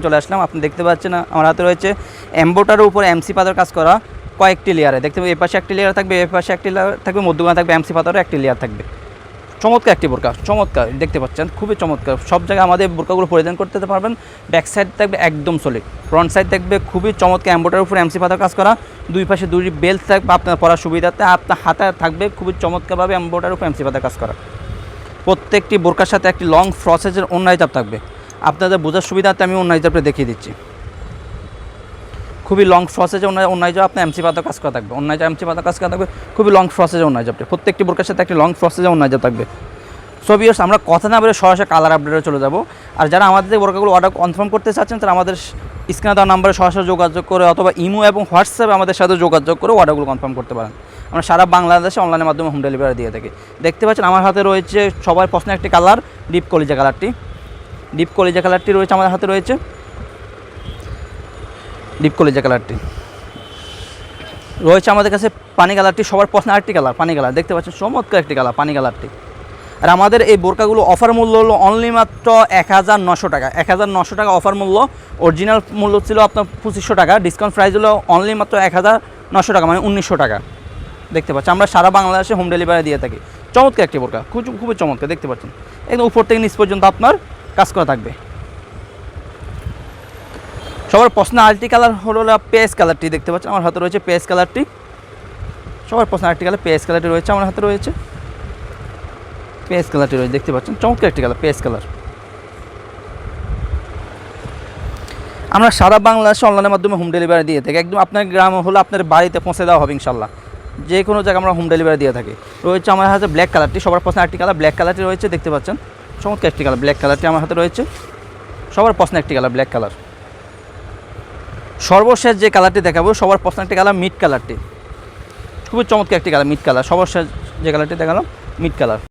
চলে আসলাম। আপনি দেখতে পাচ্ছেন না আমার হাতে রয়েছে এমব্রয়ডারির উপর এমসি পাতার কাজ করা কয়েকটি লেয়ারে। দেখতে পাবেন এই পাশে একটি লেয়ার থাকবে, এই পাশে একটি লেয়ার থাকবে, মধ্যখানে থাকবে এমসি পাতারও একটি লেয়ার থাকবে। চমৎকার একটি বোরকা, চমৎকার দেখতে পাচ্ছেন, খুবই চমৎকার। সব জায়গায় আমাদের বোরকাগুলো পরিধান করতে পারবেন। ব্যাক সাইড থাকবে একদম সলিড, ফ্রন্ট সাইড থাকবে খুবই চমৎকার এমব্রয়ডারির উপর এমসি পাতার কাজ করা। দুই পাশে দুই বেল্ট থাকবে আপনার পরার সুবিধাতে। আপনার হাতে থাকবে খুবই চমৎকারভাবে এমব্রয়ডারির উপর এমসি পাতার কাজ করা। প্রত্যেকটি বোরকার সাথে একটি লং ফ্রসেজের ওড়না হিজাব থাকবে। আপনাদের বোঝার সুবিধাতে আমি ওড়না হিজাবটা দেখিয়ে দিচ্ছি। খুবই লং ফ্রসেজে ওড়না হিজাব আপনার এমসি পাতা কাজ করা থাকবে। ওড়না হিজাব এমসি পাতা কাজ করা থাকবে, খুবই লং ফ্রসেজে ওড়না হিজাবটা। প্রত্যেকটি বোরকার সাথে একটি লং ফ্রসেজে ওড়না হিজাব থাকবে। সো ভিউয়ার্স, আমরা কথা না বলে সরাসরি কালার আপডেটে চলে যাব। আর যারা আমাদের বোরকাগুলো অর্ডার কনফার্ম করতে চাচ্ছেন তারা আমাদের স্ক্রিনে দেওয়া নাম্বারে সরাসরি যোগাযোগ করে অথবা ইমো এবং হোয়াটসঅ্যাপে আমাদের সাথে যোগাযোগ করে অর্ডারগুলো কনফার্ম করতে পারেন। আমরা সারা বাংলাদেশে অনলাইনের মাধ্যমে হোম ডেলিভারি দিয়ে থাকি। দেখতে পাচ্ছেন আমার হাতে রয়েছে সবার পছন্দের একটি কালার, ডিপ কলিজা কালারটি। ডিপ কলিজা কালারটি রয়েছে আমাদের হাতে রয়েছে, ডিপ কলিজা কালারটি রয়েছে আমাদের কাছে। পানি কালারটি সবার পছন্দের আরেকটি কালার, পানি কালার। দেখতে পাচ্ছেন চমৎকার একটি কালার, পানি কালারটি। আর আমাদের এই বোরকাগুলো অফার মূল্য হলো অনলি মাত্র 1900 টাকা। 1900 টাকা অফার মূল্য। অরিজিনাল মূল্য ছিল আপনার 2500 টাকা। ডিসকাউন্ট প্রাইস হলো অনলি মাত্র 1900 টাকা, মানে 1900 টাকা। দেখতে পাচ্ছেন আমরা সারা বাংলাদেশে হোম ডেলিভারি দিয়ে থাকি। চমৎকার একটি বোরকা, খুবই চমৎকার। দেখতে পাচ্ছেন একদম উপর থেকে নিচ পর্যন্ত আপনার কাজ করা থাকবে। সবার পছন্দের আরেকটি কালার হলো পেস কালারটি। দেখতে পাচ্ছেন আমার হাতে রয়েছে পেস কালারটি। সবার পছন্দের আরেকটি কালার পেস কালারটি রয়েছে আমার হাতে রয়েছে, পেস কালারটি রয়েছে। দেখতে পাচ্ছেন চমৎকার একটি কালার, পেস কালার। আমরা সারা বাংলাদেশে অনলাইনের মাধ্যমে হোম ডেলিভারি দিয়ে থাকি। একদম আপনার গ্রাম হলো আপনার বাড়িতে পৌঁছে দেওয়া হবে ইনশাল্লাহ। যে কোনো জায়গায় আমরা হোম ডেলিভারি দিয়ে থাকি। রয়েছে আমার হাতে ব্ল্যাক কালারটি, সবার পছন্দের একটি কালার ব্ল্যাক কালারটি রয়েছে। দেখতে পাচ্ছেন চমৎকার একটি কালার, ব্ল্যাক কালারটি আমার হাতে রয়েছে। সবার পছন্দের একটি কালার ব্ল্যাক কালার। সর্বশেষ যে কালারটি দেখাবো সবার পছন্দের একটি কালার মিড কালারটি। খুবই চমৎকার একটি কালার, মিড কালার। সর্বশেষ যে কালারটি দেখালাম মিড কালার।